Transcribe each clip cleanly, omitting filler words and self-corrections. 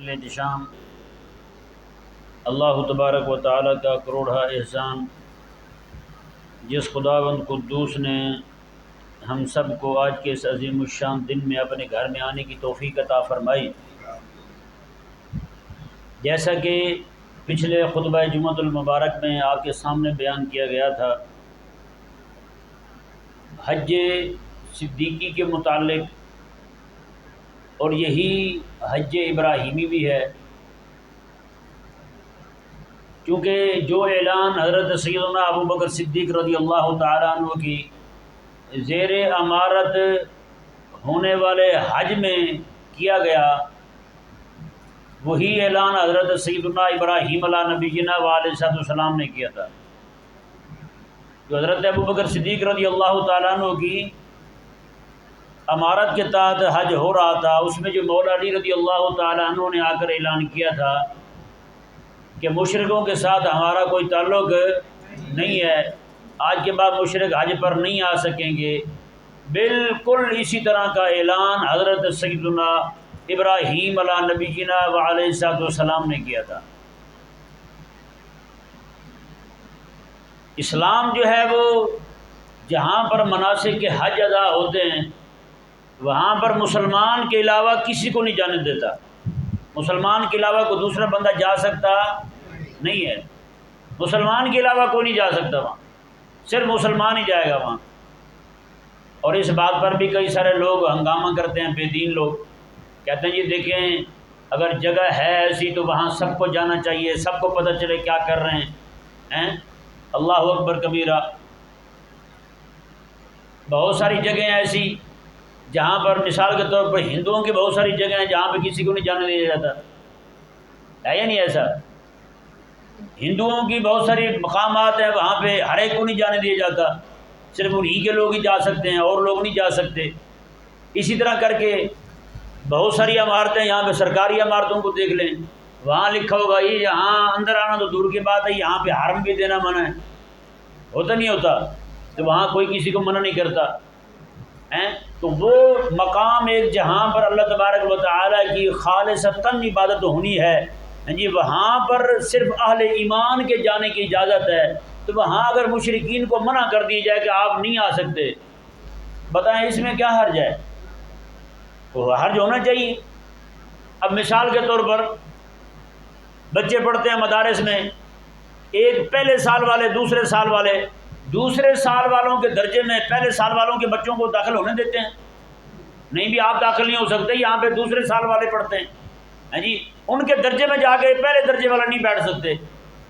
فضل احتشام اللہ تبارک و تعالیٰ کا کروڑہ احسان، جس خداوند قدوس نے ہم سب کو آج کے اس عظیم الشان دن میں اپنے گھر میں آنے کی توفیق عطا فرمائی۔ جیسا کہ پچھلے خطبہ جمعۃ المبارک میں آپ کے سامنے بیان کیا گیا تھا، حج صدیقی کے متعلق، اور یہی حج ابراہیمی بھی ہے، کیونکہ جو اعلان حضرت سیدنا ابو بکر صدیق رضی اللہ تعالیٰ عنہ کی زیر امارت ہونے والے حج میں کیا گیا، وہی اعلان حضرت سیدنا ابراہیم علیہ نبینا وعلیہ السلام نے کیا تھا۔ جو حضرت ابو بکر صدیق رضی اللہ تعالیٰ عنہ کی امارت کے تحت حج ہو رہا تھا، اس میں جو مولا علی رضی اللہ تعالیٰ عنہ نے آ کر اعلان کیا تھا کہ مشرکوں کے ساتھ ہمارا کوئی تعلق نہیں ہے، آج کے بعد مشرک حج پر نہیں آ سکیں گے، بالکل اسی طرح کا اعلان حضرت سیدنا ابراہیم علیہ نبینا وعلیہ السلام نے کیا تھا۔ اسلام جو ہے وہ جہاں پر مناسک کے حج ادا ہوتے ہیں وہاں پر مسلمان کے علاوہ کسی کو نہیں جانے دیتا، مسلمان کے علاوہ کوئی دوسرا بندہ جا سکتا نہیں ہے، مسلمان کے علاوہ کوئی نہیں جا سکتا وہاں، صرف مسلمان ہی جائے گا وہاں۔ اور اس بات پر بھی کئی سارے لوگ ہنگامہ کرتے ہیں، بے دین لوگ کہتے ہیں جی دیکھیں اگر جگہ ہے ایسی تو وہاں سب کو جانا چاہیے، سب کو پتہ چلے کیا کر رہے ہیں۔ اللہ اکبر کبیرہ۔ بہت ساری جگہیں ایسی جہاں پر مثال کے طور پر ہندوؤں کی بہت ساری جگہیں ہیں جہاں پہ کسی کو نہیں جانے دیا جاتا ہے یا نہیں ایسا؟ ہندوؤں کی بہت ساری مقامات ہیں وہاں پہ ہر ایک کو نہیں جانے دیا جاتا، صرف انہی کے لوگ ہی جا سکتے ہیں اور لوگ نہیں جا سکتے۔ اسی طرح کر کے بہت ساری عمارتیں، یہاں پہ سرکاری عمارتوں کو دیکھ لیں، وہاں لکھا ہوگا یہ یہاں اندر آنا تو دور کی بات ہے، یہاں پہ حرم بھی دینا منع ہے، ہوتا نہیں ہوتا؟ تو وہاں کوئی کسی کو منع نہیں کرتا۔ تو وہ مقام ایک جہاں پر اللہ تبارک و تعالیٰ کی خالصتاً عبادت ہونی ہے جی، وہاں پر صرف اہل ایمان کے جانے کی اجازت ہے، تو وہاں اگر مشرکین کو منع کر دی جائے کہ آپ نہیں آ سکتے، بتائیں اس میں کیا حرج ہے؟ وہ حرج ہونا چاہیے۔ اب مثال کے طور پر بچے پڑھتے ہیں مدارس میں، ایک پہلے سال والے دوسرے سال والے، دوسرے سال والوں کے درجے میں پہلے سال والوں کے بچوں کو داخل ہونے دیتے ہیں؟ نہیں بھی آپ داخل نہیں ہو سکتے، یہاں پہ دوسرے سال والے پڑھتے ہیں جی، ان کے درجے میں جا کے پہلے درجے والا نہیں بیٹھ سکتے،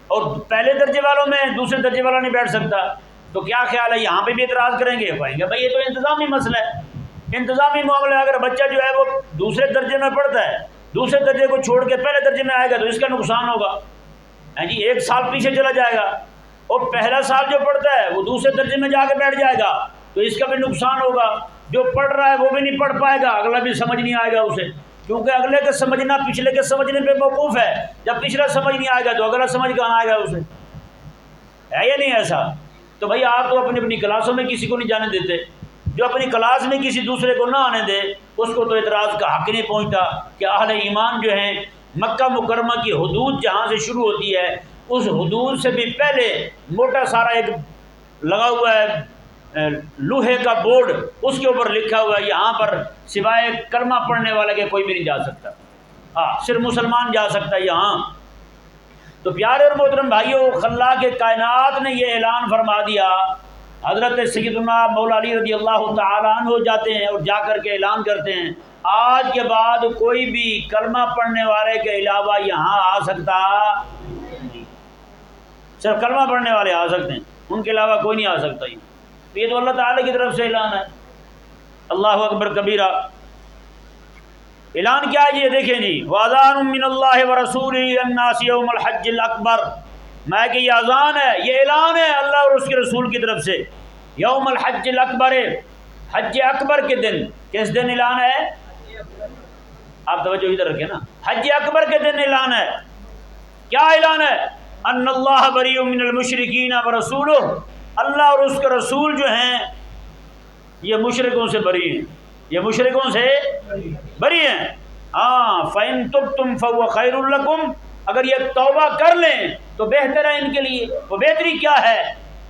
اور پہلے درجے والوں میں دوسرے درجے والا نہیں بیٹھ سکتا، تو کیا خیال ہے یہاں پہ بھی اعتراض کریں گے؟ کہیں گے بھائی یہ تو انتظامی مسئلہ ہے، انتظامی معاملہ ہے، اگر بچہ جو ہے وہ دوسرے درجے میں پڑھتا ہے، دوسرے درجے کو چھوڑ کے پہلے درجے میں آئے گا تو اس کا نقصان ہوگا جی، ایک سال پیچھے چلا جائے گا، اور پہلا سال جو پڑھتا ہے وہ دوسرے درجے میں جا کے بیٹھ جائے گا تو اس کا بھی نقصان ہوگا، جو پڑھ رہا ہے وہ بھی نہیں پڑھ پائے گا، اگلا بھی سمجھ نہیں آئے گا اسے، کیونکہ اگلے کے سمجھنا پچھلے کے سمجھنے پہ موقوف ہے، جب پچھلا سمجھ نہیں آئے گا تو اگلا سمجھ کہاں آئے گا اسے؟ ہے یا نہیں ایسا؟ تو بھائی آپ تو اپنی اپنی کلاسوں میں کسی کو نہیں جانے دیتے، جو اپنی کلاس میں کسی دوسرے کو نہ آنے دے اس کو تو اعتراض کا حق نہیں پہنچتا کہ اہل ایمان جو ہیں مکہ مکرمہ کی حدود جہاں سے شروع ہوتی ہے اس حدود سے بھی پہلے موٹا سارا ایک لگا ہوا ہے لوہے کا بورڈ، اس کے اوپر لکھا ہوا ہے یہاں پر سوائے کلمہ پڑھنے والے کے کوئی بھی نہیں جا سکتا، صرف مسلمان جا سکتا ہے یہاں۔ تو پیارے اور محترم بھائیوں، خلاق کائنات نے یہ اعلان فرما دیا، حضرت سیدنا مولا علی رضی اللہ تعالیٰ عنہ جاتے ہیں اور جا کر کے اعلان کرتے ہیں آج کے بعد کوئی بھی کلمہ پڑھنے والے کے علاوہ یہاں آ سکتا، صرف کلمہ پڑھنے والے آ سکتے ہیں، ان کے علاوہ کوئی نہیں آ سکتا۔ یہ تو اللہ تعالیٰ کی طرف سے اعلان ہے، اللہ اکبر کبیرہ۔ اعلان کیا ہے یہ دیکھیں جی، وَأَذَانٌ مِّنَ اللَّهِ وَرَسُولِهِ إِلَى النَّاسِ يَوْمَ الْحَجِّ الْأَكْبَرِ، میں کہ یہ اذان ہے، یہ اعلان ہے اللہ اور اس کے رسول کی طرف سے، یوم الحج الاکبر، حج اکبر کے دن۔ کس دن اعلان ہے؟ آپ توجہ ادھر رکھیں نا، حج اکبر کے دن اعلان ہے۔ کیا اعلان ہے؟ ان اللہ بریء من المشرکین ورسولہ، اللہ اور اس کے رسول جو ہیں یہ مشرکوں سے بری ہیں، یہ مشرکوں سے بری ہیں۔ ہاں فَإِن تُبْتُمْ فَهُوَ خَيْرٌ لَكُمْ، اگر یہ توبہ کر لیں تو بہتر ہے ان کے لیے۔ وہ بہتری کیا ہے؟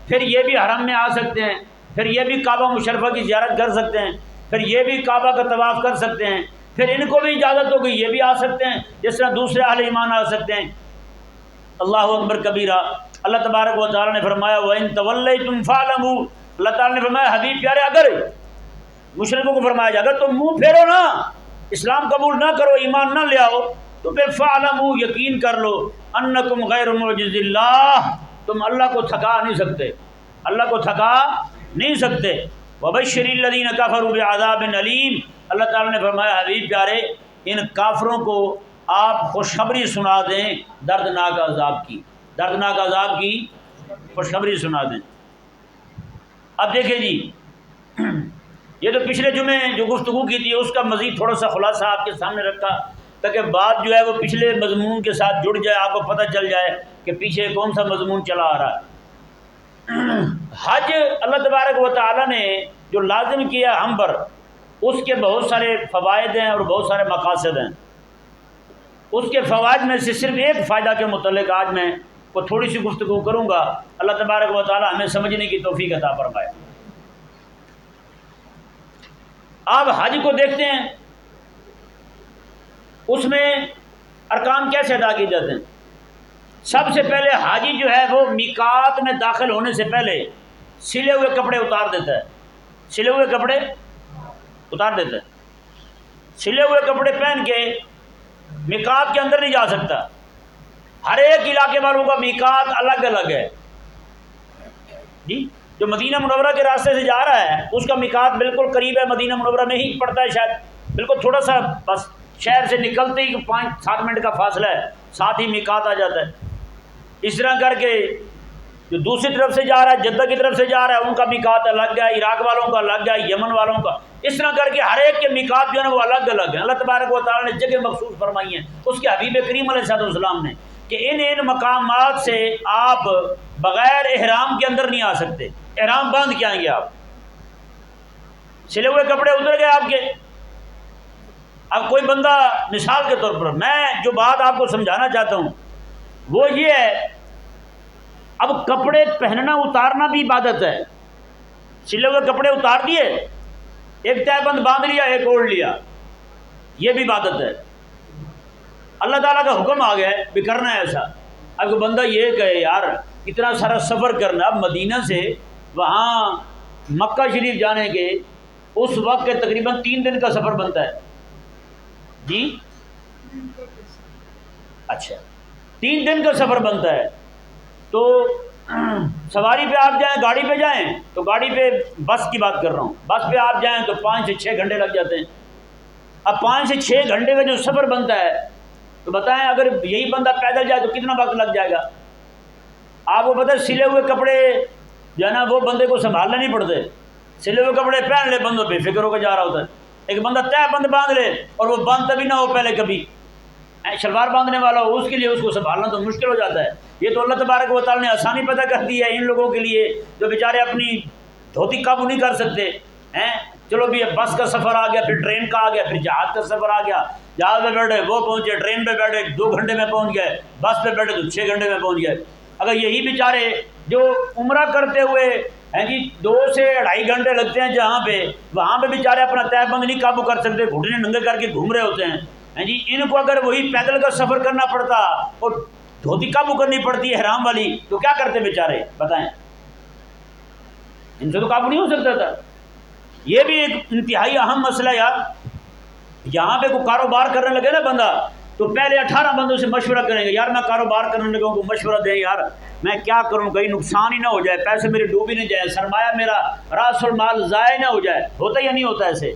پھر یہ بھی حرم میں آ سکتے ہیں، پھر یہ بھی کعبہ مشرفہ کی زیارت کر سکتے ہیں، پھر یہ بھی کعبہ کا طواف کر سکتے ہیں، پھر ان کو بھی اجازت ہوگی یہ بھی آ سکتے ہیں جس طرح دوسرے اہل ایمان آ سکتے ہیں۔ اللہ اکبر کبیرہ۔ اللہ تبارک و تعالیٰ نے فرمایا وَإِن تَوَلَّيْتُمْ فَاعْلَمُوا، اللہ تعالیٰ نے فرمایا حبیب پیارے اگر مشرکوں کو فرمایا جائے اگر تم منہ پھیرو نا، اسلام قبول نہ کرو، ایمان نہ لے آؤ، تو پھر فَاعْلَمُوا یقین کر لو أَنَّكُمْ غَيْرُ مُعْجِزِ اللَّهِ، تم اللہ کو تھکا نہیں سکتے، اللہ کو تھکا نہیں سکتے۔ وَبَشِّرِ الَّذِينَ كَفَرُوا بِعَذَابٍ أَلِيمٍ، اللہ تعالیٰ نے فرمایا حبیب پیارے ان کافروں کو آپ خوشخبری سنا دیں دردناک عذاب کی، دردناک عذاب کی خوشخبری سنا دیں۔ اب دیکھیں جی، یہ تو پچھلے جمعے جو گفتگو کی تھی اس کا مزید تھوڑا سا خلاصہ آپ کے سامنے رکھا تاکہ بات جو ہے وہ پچھلے مضمون کے ساتھ جڑ جائے، آپ کو پتہ چل جائے کہ پیچھے کون سا مضمون چلا آ رہا ہے۔ حج اللہ تبارک و تعالیٰ نے جو لازم کیا ہم پر، اس کے بہت سارے فوائد ہیں اور بہت سارے مقاصد ہیں۔ اس کے فوائد میں سے صرف ایک فائدہ کے متعلق آج میں کو تھوڑی سی گفتگو کروں گا، اللہ تبارک و تعالیٰ ہمیں سمجھنے کی توفیق عطا فرمائے۔ آپ حج کو دیکھتے ہیں، اس میں ارکان کیسے ادا کیے جاتے ہیں؟ سب سے پہلے حاجی جو ہے وہ میقات میں داخل ہونے سے پہلے سلے ہوئے کپڑے اتار دیتا ہے، سلے ہوئے کپڑے اتار دیتا ہے، سلے ہوئے کپڑے پہن کے میقات کے اندر نہیں جا سکتا۔ ہر ایک علاقے والوں کا میقات الگ الگ ہے جی۔ جو مدینہ منورہ کے راستے سے جا رہا ہے اس کا میقات بالکل قریب ہے، مدینہ منورہ میں ہی پڑتا ہے، شاید بالکل تھوڑا سا بس شہر سے نکلتے ہی 5-7 منٹ کا فاصلہ ہے، ساتھ ہی میقات آ جاتا ہے۔ اس طرح کر کے جو دوسری طرف سے جا رہا ہے، جدہ کی طرف سے جا رہا ہے، ان کا میقات الگ ہے، عراق والوں کا الگ ہے، یمن والوں کا، اس طرح کر کے ہر ایک کے میقات جو ہے وہ الگ الگ ہیں۔ اللہ تبارک و تعالیٰ نے جگہ مخصوص فرمائی ہیں اس کے حبیب کریم علیہ السلام نے کہ ان مقامات سے آپ بغیر احرام کے اندر نہیں آ سکتے، احرام باندھ کے آئیں گے آپ۔ سلے ہوئے کپڑے اتر گئے آپ کے۔ اب کوئی بندہ مثال کے طور پر میں جو بات آپ کو سمجھانا چاہتا ہوں وہ یہ ہے، اب کپڑے پہننا اتارنا بھی عبادت ہے۔ سلے ہوئے کپڑے اتار دیے، ایک تہہ بند باندھ لیا، ایک اوڑھ لیا، یہ بھی عبادت ہے۔ اللہ تعالیٰ کا حکم آ گیا ہے بھی کرنا ہے ایسا۔ اب کوئی بندہ یہ کہے یار اتنا سارا سفر کرنا، اب مدینہ سے وہاں مکہ شریف جانے کے اس وقت کے تقریباً 3 دن کا سفر بنتا ہے جی، اچھا 3 دن کا سفر بنتا ہے، تو سواری پہ آپ جائیں، گاڑی پہ جائیں تو گاڑی پہ بس کی بات کر رہا ہوں، بس پہ آپ جائیں تو 5 سے 6 گھنٹے لگ جاتے ہیں۔ اب 5 سے 6 گھنٹے کا جو سفر بنتا ہے تو بتائیں اگر یہی بندہ پیدل جائے تو کتنا وقت لگ جائے گا؟ آپ کو پتہ ہے سلے ہوئے کپڑے جو ہے نا وہ بندے کو سنبھالنے نہیں پڑتے، سلے ہوئے کپڑے پہن لے بندوں بے فکر ہو کے جا رہا ہوتا ہے۔ ایک بندہ تہہ بند باندھ لے اور وہ باندھتا بھی نہ ہو پہلے کبھی، شلوار باندھنے والا ہو، اس کے لیے اس کو سنبھالنا تو مشکل ہو جاتا ہے۔ یہ تو اللہ تبارک و تعالیٰ نے آسانی پیدا کر دی ہے ان لوگوں کے لیے جو بیچارے اپنی دھوتی قابو نہیں کر سکتے ہیں۔ چلو بھی بس کا سفر آ گیا، پھر ٹرین کا آ گیا، پھر جہاز کا سفر آ گیا، جہاز پہ بیٹھے وہ پہنچے، ٹرین پہ بیٹھے 2 گھنٹے میں پہنچ گئے، بس پہ بیٹھے تو 6 گھنٹے میں پہنچ گئے۔ اگر یہی بیچارے جو عمرہ کرتے ہوئے ہیں جی 2 سے 2.5 گھنٹے لگتے ہیں جہاں پہ، وہاں پہ بیچارے اپنا تہہ بند نہیں قابو کر سکتے، گھٹنے ننگے کر کے گھوم رہے ہوتے ہیں جی، ان کو اگر وہی پیدل کا سفر کرنا پڑتا اور دھوتی قابو کرنی پڑتی ہے حرام والی تو کیا کرتے بیچارے بتائیں؟ ان سے تو قابو نہیں ہو سکتا تھا۔ یہ بھی ایک انتہائی اہم مسئلہ ہے یار۔ یہاں پہ کوئی کاروبار کرنے لگے نا بندہ تو پہلے 18 بندوں سے مشورہ کریں گے، یار میں کاروبار کرنے لگا ہوں کو مشورہ دیں یار میں کیا کروں، کہیں نقصان ہی نہ ہو جائے، پیسے میرے ڈوب ہی نہیں جائے، سرمایہ میرا راس المال ضائع نہ ہو جائے۔ ہوتا یا نہیں ہوتا ایسے؟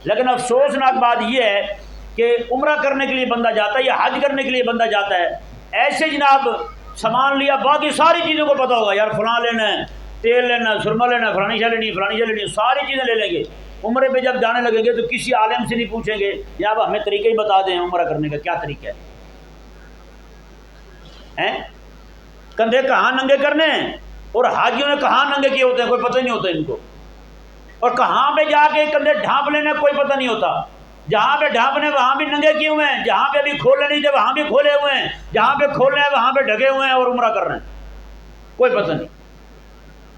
لیکن افسوسناک بات یہ ہے کہ عمرہ کرنے کے لیے بندہ جاتا ہے یا حج کرنے کے لیے بندہ جاتا ہے، ایسے جناب سامان لیا، باقی ساری چیزوں کو پتہ ہوگا یار فلاں لینا ہے، تیل لینا ہے، سرما لینا ہے، فلانی شے لینی ہے، فلانی شے لینی ہے، ساری چیزیں لے لیں گے۔ عمرے پہ جب جانے لگیں گے تو کسی عالم سے نہیں پوچھیں گے یا اب ہمیں طریقہ ہی بتا دیں عمرہ کرنے کا کیا طریقہ ہے، کندھے کہاں ننگے کرنے ہیں، اور حاجیوں نے کہاں ننگے کیے ہوتے ہیں کوئی پتہ نہیں ہوتا ان کو، اور کہاں پہ جا کے کندھے ڈھانپ لینا کوئی پتہ نہیں ہوتا۔ جہاں پہ ڈھانپنے وہاں بھی ننگے کیے ہوئے ہیں، جہاں پہ بھی کھولے نہیں تھے وہاں بھی کھولے ہوئے ہیں، جہاں پہ کھولنے ہیں وہاں پہ ڈھکے ہوئے ہیں اور عمرہ کر رہے ہیں، کوئی پتہ نہیں۔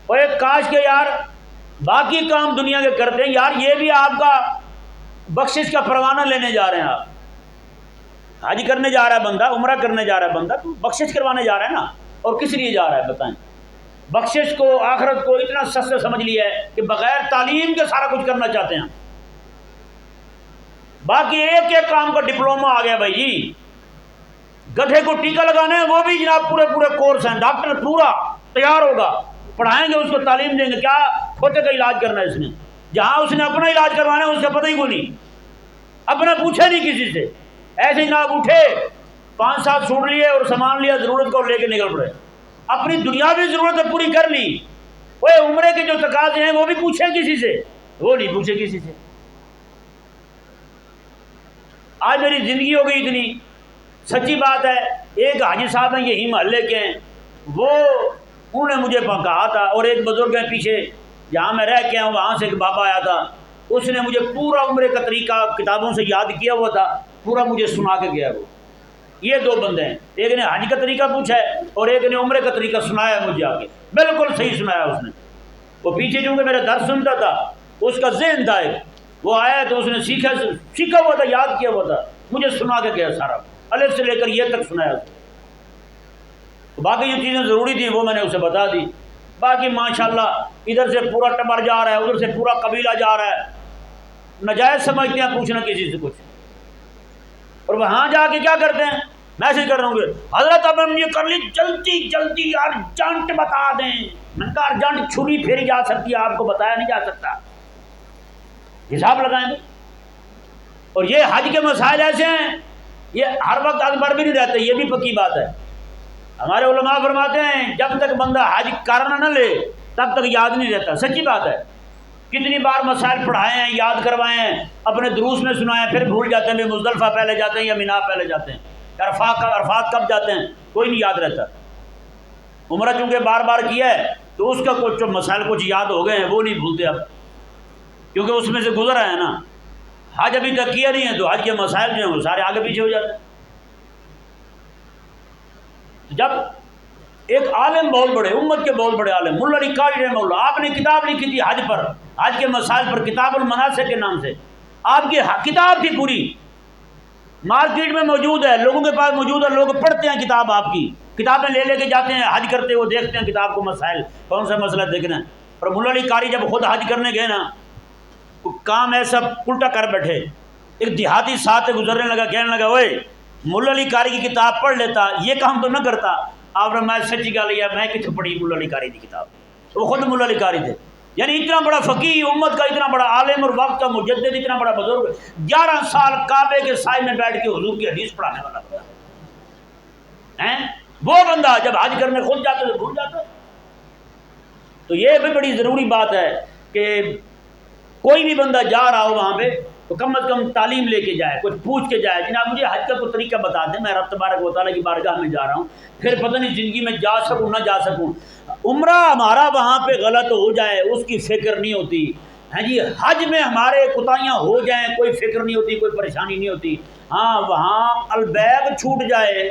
اور ایک کاش کے یار باقی کام دنیا کے کرتے ہیں، یار یہ بھی آپ کا بخشش کا پروانہ لینے جا رہے ہیں، آپ حج کرنے جا رہا ہے بندہ، عمرہ کرنے جا رہا ہے بندہ، تو بخشش کروانے جا رہا ہے نا، اور کس لیے جا رہا ہے بتائیں؟ بخشش کو آخرت کو اتنا سستا سمجھ لیا ہے کہ بغیر تعلیم کے سارا کچھ کرنا چاہتے ہیں۔ باقی ایک ایک کام کا ڈپلوما آ گیا بھائی جی، گدھے کو ٹیکا لگانا ہے وہ بھی جناب پورے پورے کورس ہیں، ڈاکٹر پورا تیار ہوگا، پڑھائیں گے اس کو، تعلیم دیں گے، کیا کھوتے کا علاج کرنا ہے اس نے، جہاں اس نے اپنا علاج کروانا ہے اس کا پتہ ہی کوئی نہیں، اپنا پوچھے نہیں کسی سے، ایسے ہی جناب اٹھے 5 سال سوٹ لیے اور سامان لیا ضرورت کو لے کے نکل پڑے، اپنی دنیاوی ضرورتیں پوری کر لی، وہ عمرے کے جو تقاضے ہیں وہ بھی پوچھیں کسی سے، وہ نہیں پوچھے کسی سے۔ آج میری زندگی ہو گئی اتنی، سچی بات ہے، ایک حاجی صاحب ہیں یہی محلے کے ہیں، وہ انہوں نے مجھے کہا تھا، اور ایک بزرگ ہیں پیچھے جہاں میں رہ کے ہوں وہاں سے ایک بابا آیا تھا، اس نے مجھے پورا عمرے کا طریقہ کتابوں سے یاد کیا ہوا تھا، پورا مجھے سنا کے گیا وہ۔ یہ 2 بندے ہیں، ایک نے حج کا طریقہ پوچھا ہے اور ایک نے عمرے کا طریقہ سنایا مجھے آگے، بالکل صحیح سنایا اس نے۔ وہ پیچھے چونکہ میرا درس سنتا تھا، اس کا ذہن تھا ایک، وہ آیا تو اس نے سیکھا ہوا تھا، یاد کیا ہوا تھا، مجھے سنا کے گیا سارا، الف سے لے کر یہ تک سنایا۔ باقی جو چیزیں ضروری تھیں وہ میں نے اسے بتا دی، باقی ماشاءاللہ ادھر سے پورا ٹبر جا رہا ہے، ادھر سے پورا قبیلہ جا رہا ہے، ناجائز سمجھتے ہیں پوچھنا کسی سے کچھ، اور وہاں جا کے کیا کرتے ہیں، میسج کر رہے ہوں گے حضرت اب ہم یہ کر لی، جلدی جلدی ارجنٹ بتا دیں، میں نے کہا ارجنٹ چھری پھیری جا سکتی ہے، آپ کو بتایا نہیں جا سکتا، حساب لگائیں گے۔ اور یہ حج کے مسائل ایسے ہیں، یہ ہر وقت اکبر بھی نہیں رہتے، یہ بھی پکی بات ہے، ہمارے علماء فرماتے ہیں جب تک بندہ حج کرنا نہ لے تب تک یاد نہیں رہتا، سچی بات ہے، کتنی بار مسائل پڑھائے ہیں، یاد کروائے ہیں، اپنے دروس میں سنائے ہیں، پھر بھول جاتے ہیں، مزدلفہ پہلے جاتے ہیں یا مینا پہلے جاتے ہیں، عرفات کب جاتے ہیں کوئی نہیں یاد رہتا۔ عمرہ چونکہ بار بار کیا ہے تو اس کا کچھ مسائل کچھ یاد ہو گئے ہیں، وہ نہیں بھولتے اب، کیونکہ اس میں سے گزرا ہے نا۔ حج ابھی تک کیا نہیں ہے تو حج کے مسائل جو ہیں وہ سارے آگے پیچھے ہو جاتے ہیں۔ جب ایک عالم بہت بڑے، امت کے بہت بڑے عالم ملا علی قاری رحمہ اللہ، آپ نے کتاب لکھی تھی حج پر، حج کے مسائل پر، کتاب المناسک کے نام سے، آپ کی کتاب تھی پوری، مارکیٹ میں موجود ہے، لوگوں کے پاس موجود ہے، لوگ پڑھتے ہیں کتاب، آپ کی کتابیں لے کے جاتے ہیں حج کرتے، وہ دیکھتے ہیں کتاب کو، مسائل کون سا مسئلہ دیکھنا ہے۔ اور ملا علی قاری جب خود حج کرنے گئے نا، کام ایسا الٹا کر بیٹھے، ایک دیہاتی ساتھ گزرنے لگا، کہنے لگا اوئے ملا علی قاری کی کتاب پڑھ لیتا، یہ کام تو نہ کرتا۔ آپ نے میں سچی گل ہے، میں کتنے پڑھی ملا علی قاری کی کتاب، وہ خود ملا علی قاری تھے، یعنی اتنا بڑا فقیہ امت کا، اتنا بڑا عالم اور وقت کا مجدد، اتنا بڑا بزرگ، 11 سال کعبے کے سائے میں بیٹھ کے حضور کی حدیث پڑھانے والا بندہ ہے، وہ بندہ جب حج کرنے خود جاتا تو بھول جاتا۔ تو یہ بھی بڑی ضروری بات ہے کہ کوئی بھی بندہ جا رہا ہو وہاں پہ تو کم از کم تعلیم لے کے جائے، کچھ پوچھ کے جائے، جناب مجھے حج کا کوئی طریقہ بتا دیں، میں رب تبارک و تعالیٰ کی بارگاہ میں جا رہا ہوں، پھر پتہ نہیں زندگی میں جا سکوں نہ جا سکوں۔ عمرہ ہمارا وہاں پہ غلط ہو جائے اس کی فکر نہیں ہوتی، ہاں جی، حج میں ہمارے کوتاہیاں ہو جائیں کوئی فکر نہیں ہوتی، کوئی پریشانی نہیں ہوتی۔ ہاں وہاں البیگ چھوٹ جائے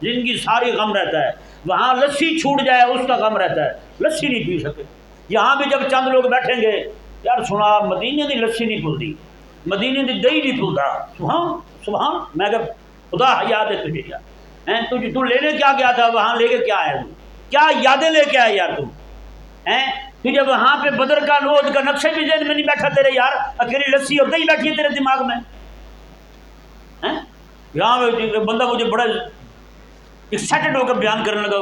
زندگی ساری غم رہتا ہے، وہاں لسی چھوٹ جائے اس کا غم رہتا ہے، لسی نہیں پی سکے۔ یہاں بھی جب چند لوگ بیٹھیں گے، یار سنا مدینے دی لسی نہیں پھلتی، مدینے دی دہی نہیں پھلتا، سبحان سبحان، میں کہ خدا یاد ہے تجھے یار، تو لینے کیا گیا تھا وہاں، لے کے کیا آیا، کیا یادیں لے کے آئے یار تم، تجھے وہاں پہ بدر کا لوگ کا نقشہ بھی ذہن میں نہیں بیٹھا تیرے یار، اکیلی لسی اور دہی بیٹھی ہے تیرے دماغ میں۔ یہاں پہ بندہ مجھے بڑا ایکسائٹڈ ہو کر بیان کرنے لگا،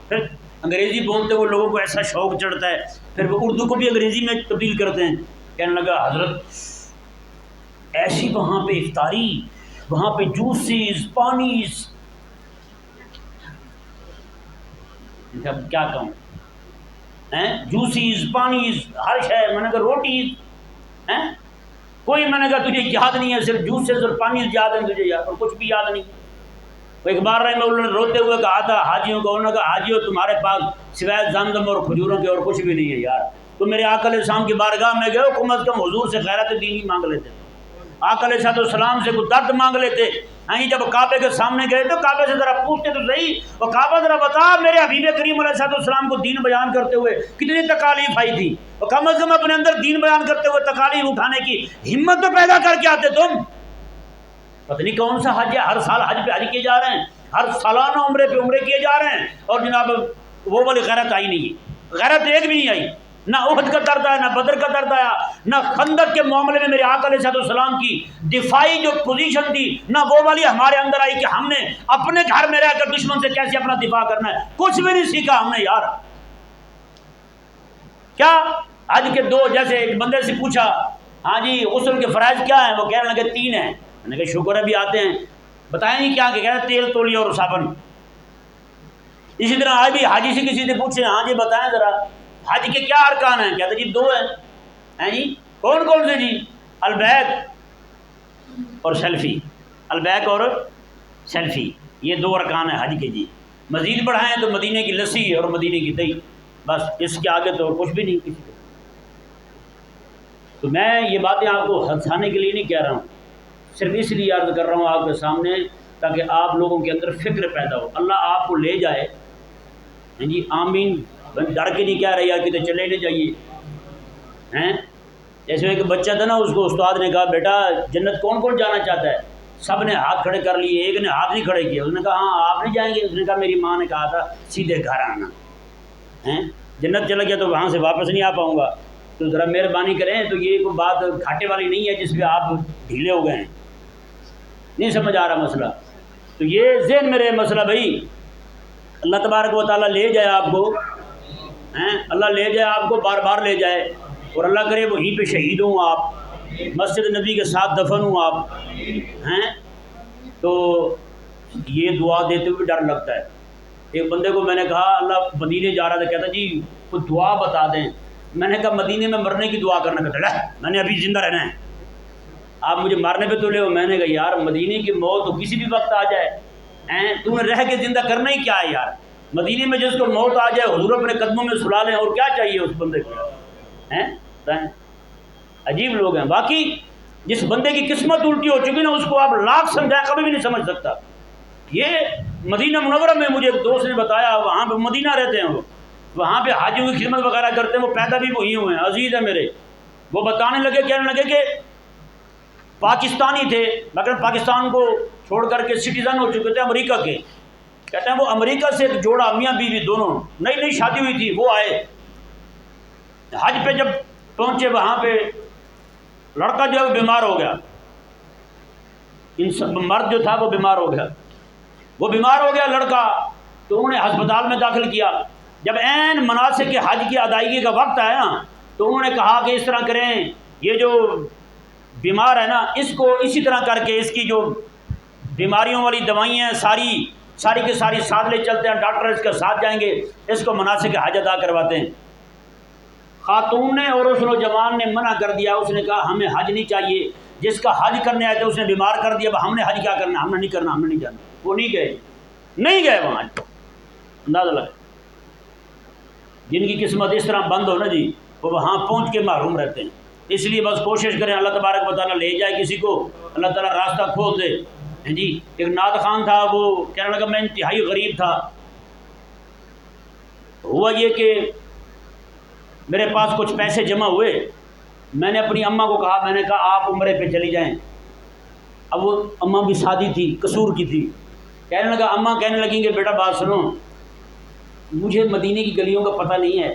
پھر انگریزی بولتے وہ لوگوں کو ایسا شوق چڑھتا ہے، پھر وہ اردو کو بھی انگریزی میں تبدیل کرتے ہیں، کہنے لگا حضرت ایسی وہاں پہ افطاری، وہاں پہ جوسیز، پانیز، کیا کہوں، جوسیز، پانیز، ہر شے، میں نے کہا روٹیز، کوئی، میں نے کہا تجھے یاد نہیں ہے، صرف جوسیز اور پانیز یاد ہیں تجھے یار، اور کچھ بھی یاد نہیں۔ وہ ایک بار رحمہ اللہ نے روتے ہوئے کہا تھا حاجیوں کو، انہوں نے کہا حاجیوں تمہارے پاس سوائے زمزم اور کھجوروں کے اور کچھ بھی نہیں ہے یار، تم میرے آقا علیہ السلام کی بارگاہ میں گئے ہو، کم از کم حضور سے خیرات دینی مانگ لیتے، آقا علیہ السلام سے کوئی درد مانگ لیتے ہیں، جب کعبے کے سامنے گئے تو کعبے سے ذرا پوچھتے تو صحیح، وہ کعبہ ذرا بتا میرے حبیب کریم علیہ السلام کو دین بیان کرتے ہوئے کتنی تکالیف آئی تھی، اور کم از کم اپنے اندر دین بیان کرتے ہوئے تکالیف اٹھانے کی ہمت تو پیدا کر کے آتے تم۔ پتہ نہیں کون سا حج ہے، ہر سال حج پہ حج کیے جا رہے ہیں، ہر سالانہ عمرے پہ عمرے کیے جا رہے ہیں، اور جناب وہ والی غیرت آئی نہیں ہے، غیرت ایک بھی نہیں آئی، نہ احد کا درد آیا، نہ بدر کا درد آیا، نہ خندق کے معاملے میں میرے آقا علیہ السلام کی دفاعی جو پوزیشن تھی نہ وہ والی ہمارے اندر آئی کہ ہم نے اپنے گھر میں رہ کر دشمن سے کیسے اپنا دفاع کرنا ہے، کچھ بھی نہیں سیکھا ہم نے یار۔ کیا آج کے دو، جیسے ایک بندے سے پوچھا ہاں جی غسل کے فرائض کیا ہیں، وہ کہنے لگے 3 ہیں، میں نے کہا شکر ہے بھی آتے ہیں، بتائیں نہیں کیا کہ کہہ رہے تیل تولیہ اور صابن۔ اسی طرح آج بھی حاجی سے کسی سے پوچھیں ہاں جی بتائیں ذرا حج کے کیا ارکان ہیں، کہتے جی 2 ہیں جی، کون کون سے جی؟ البیک اور سیلفی، البیک اور سیلفی، یہ 2 ارکان ہیں حج کے جی، مزید بڑھائیں تو مدینے کی لسی اور مدینے کی دہی، بس اس کے آگے تو کچھ بھی نہیں کسی کو۔ تو میں یہ باتیں آپ کو ہنسانے کے لیے نہیں کہہ رہا ہوں، صرف اس لیے عرض کر رہا ہوں آپ کے سامنے تاکہ آپ لوگوں کے اندر فکر پیدا ہو، اللہ آپ کو لے جائے جی آمین، ڈر کے نہیں کہہ رہے یار کتنے چلے نہیں جائیے ہیں۔ جیسے ایک بچہ تھا نا، اس کو استاد نے کہا بیٹا جنت کون کون جانا چاہتا ہے، سب نے ہاتھ کھڑے کر لیے، ایک نے ہاتھ نہیں کھڑے کیے، اس نے کہا ہاں آپ نہیں جائیں گے، اس نے کہا میری ماں نے کہا تھا سیدھے گھر آنا ہیں، جنت چلا گیا تو وہاں سے واپس نہیں آ پاؤں گا، تو ذرا مہربانی کریں، تو یہ کوئی بات گھاٹے والی نہیں ہے جس پہ آپ ڈھیلے ہو گئے ہیں، نہیں سمجھ آ رہا مسئلہ، تو یہ ذہن میں رہے مسئلہ بھائی، اللہ تبارک و تعالیٰ لے جائے آپ کو ہیں، اللہ لے جائے آپ کو، بار بار لے جائے، اور اللہ کرے وہیں پہ شہید ہوں آپ، مسجد نبی کے ساتھ دفن ہوں آپ ہیں، تو یہ دعا دیتے ہوئے ڈر لگتا ہے۔ ایک بندے کو میں نے کہا اللہ مدینے جا رہا تھا، کہتا جی کوئی دعا بتا دیں، میں نے کہا مدینے میں مرنے کی دعا کرنا، کہتا ہے میں نے ابھی زندہ رہنا ہے، آپ مجھے مارنے پہ تلے ہو، میں نے کہا یار مدینے کی موت تو کسی بھی وقت آ جائے ہیں، تم نے رہ کے زندہ کرنا ہی کیا ہے یار، مدینے میں جس کو موت آ جائے حضور اپنے قدموں میں سلا لیں، اور کیا چاہیے اس بندے کو ہیں؟ عجیب لوگ ہیں، باقی جس بندے کی قسمت الٹی ہو چکی نا اس کو آپ لاکھ سمجھائے کبھی بھی نہیں سمجھ سکتا۔ یہ مدینہ منورہ میں مجھے ایک دوست نے بتایا، وہاں پہ مدینہ رہتے ہیں وہ، وہاں پہ حاجیوں کی خدمت وغیرہ کرتے ہیں، وہ پیدا بھی وہی ہوئے ہیں، عزیز ہے میرے، وہ بتانے لگے کہنے لگے کہ پاکستانی تھے مگر پاکستان کو چھوڑ کر کے سٹیزن ہو چکے تھے امریکہ کے، کہتے ہیں وہ امریکہ سے ایک جوڑا میاں بیوی دونوں نئی نئی شادی ہوئی تھی، وہ آئے حج پہ، جب پہنچے وہاں پہ لڑکا جو ہے وہ بیمار ہو گیا، مرد جو تھا وہ بیمار ہو گیا، وہ بیمار ہو گیا لڑکا، تو انہوں نے ہسپتال میں داخل کیا، جب عین مناسک کے حج کی ادائیگی کا وقت آیا نا تو انہوں نے کہا کہ اس طرح کریں، یہ جو بیمار ہے نا اس کو اسی طرح کر کے اس کی جو بیماریوں والی دوائیاں ہیں ساری کی ساری ساتھ لے چلتے ہیں، ڈاکٹر اس کے ساتھ جائیں گے، اس کو مناسک حج ادا کرواتے ہیں۔ خاتون نے اور اس نوجوان نے منع کر دیا، اس نے کہا ہمیں حج نہیں چاہیے، جس کا حج کرنے آئے تھے اس نے بیمار کر دیا، ہم نے حج کیا کرنا، ہم نے نہیں کرنا، ہم نے نہیں جانا، وہ نہیں گئے وہاں، اندازہ لگا، جن کی قسمت اس طرح بند ہو نا جی وہ وہاں پہنچ کے محروم رہتے ہیں۔ اس لیے بس کوشش کریں اللہ تبارک و تعالیٰ لے جائے کسی کو، اللہ تعالیٰ راستہ کھول دے جی۔ ایک نعت خان تھا، وہ کہنے لگا میں انتہائی غریب تھا، ہوا یہ کہ میرے پاس کچھ پیسے جمع ہوئے، میں نے اپنی اماں کو کہا، میں نے کہا آپ عمرے پہ چلی جائیں، اب وہ اماں بھی شادی تھی، قصور کی تھی، کہنے لگا اماں کہنے لگیں کہ بیٹا بات سنو، مجھے مدینے کی گلیوں کا پتہ نہیں ہے،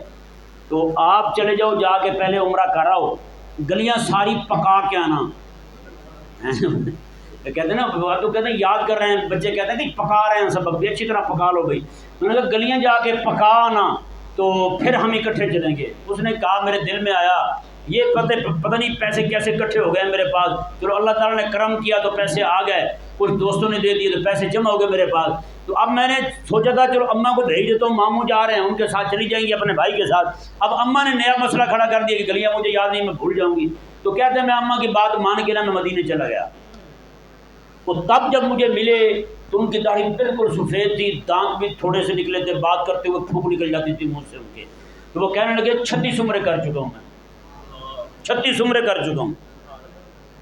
تو آپ چلے جاؤ، جا کے پہلے عمرہ کراؤ، گلیاں ساری پکا کے آنا۔ کہتے ہیں نا، تو کہتے ہیں یاد کر رہے ہیں بچے، کہتے ہیں کہ پکا رہے ہیں سبق بھی اچھی طرح پکا لو بھائی، انہوں نے کہا گلیاں جا کے پکا آنا تو پھر ہم اکٹھے چلیں گے۔ اس نے کہا میرے دل میں آیا یہ پتہ نہیں پیسے کیسے اکٹھے ہو گئے میرے پاس، چلو اللہ تعالیٰ نے کرم کیا تو پیسے آ گئے، کچھ دوستوں نے دے دیے تو پیسے جمع ہو گئے میرے پاس، تو اب میں نے سوچا تھا چلو اماں کو بھیج دیتا ہوں، ماموں جا رہے ہیں ان کے ساتھ چلی جائیں گی اپنے بھائی کے ساتھ۔ اب اماں نے نیا مسئلہ کھڑا کر دیا کہ گلیاں مجھے یاد نہیں، میں بھول جاؤں گی، تو کہتے ہیں میں اماں کی بات مان کے نا میں مدینے چلا گیا، وہ تب جب مجھے ملے تو ان کی داڑھی بالکل سفید تھی، دانت بھی تھوڑے سے نکلے تھے، بات کرتے ہوئے پھونک نکل جاتی تھی منہ سے ان کے، تو وہ کہنے لگے 36 عمرے کر چکا ہوں میں، 36 عمرے کر چکا ہوں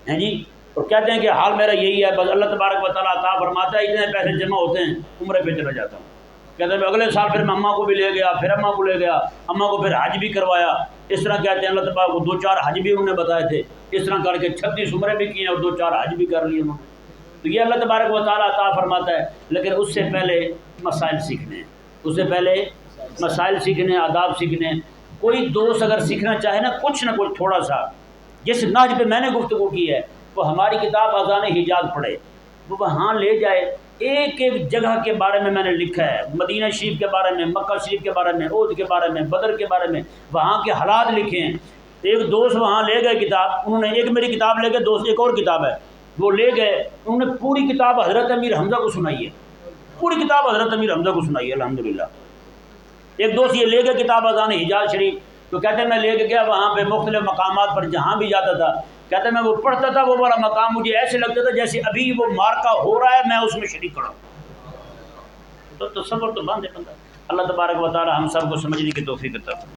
ہیں جی، اور کہتے ہیں کہ حال میرا یہی ہے، بس اللہ تبارک و تعالیٰ عطا فرماتا ہے، اتنے پیسے جمع ہوتے ہیں عمرے پہ چلا جاتا ہوں۔ کہتے ہیں اگلے سال پھر میں اماں کو بھی لے گیا، پھر اماں کو لے گیا، اماں کو پھر حج بھی کروایا۔ اس طرح کہتے ہیں اللہ تبارک کو 2-4 حج بھی انہوں نے بتائے تھے، اس طرح کر کے 36 عمرے بھی کیے اور 2-4 حج بھی کر لیے انہوں نے۔ تو یہ اللہ تبارک و تعالیٰ عطا فرماتا ہے، لیکن اس سے پہلے مسائل سیکھنے ہیں، اس سے پہلے مسائل سیکھنے، آداب سیکھنے۔ کوئی دوست اگر سیکھنا چاہے نا کچھ نہ کچھ تھوڑا سا، جس نہج پہ میں نے گفتگو کی ہے، وہ ہماری کتاب اذان حجاز پڑھے، وہ وہاں لے جائے، ایک ایک جگہ کے بارے میں نے لکھا ہے، مدینہ شریف کے بارے میں، مکہ شریف کے بارے میں، احد کے بارے میں، بدر کے بارے میں، وہاں کے حالات لکھے ہیں۔ ایک دوست وہاں لے گئے کتاب، انہوں نے ایک میری کتاب لے گئے، دوست ایک اور کتاب ہے وہ لے گئے، انہوں نے پوری کتاب حضرت امیر حمزہ کو سنائی ہے، پوری کتاب حضرت امیر حمزہ کو سنائی ہے الحمدللہ۔ ایک دوست یہ لے گئے کتاب اذان حجاز شریف، تو کہتے ہیں میں لے کے گیا وہاں پہ مختلف مقامات پر جہاں بھی جاتا تھا، کہتے ہیں میں وہ پڑھتا تھا، وہ والا مقام مجھے ایسے لگتا تھا جیسے ابھی وہ مارکا ہو رہا ہے، میں اس میں شریک کھڑا ہوں۔ تو تصور تو بند ہے بندہ۔ اللہ تبارک و تعالی ہم سب کو سمجھنے کی توفیق عطا فرمائے۔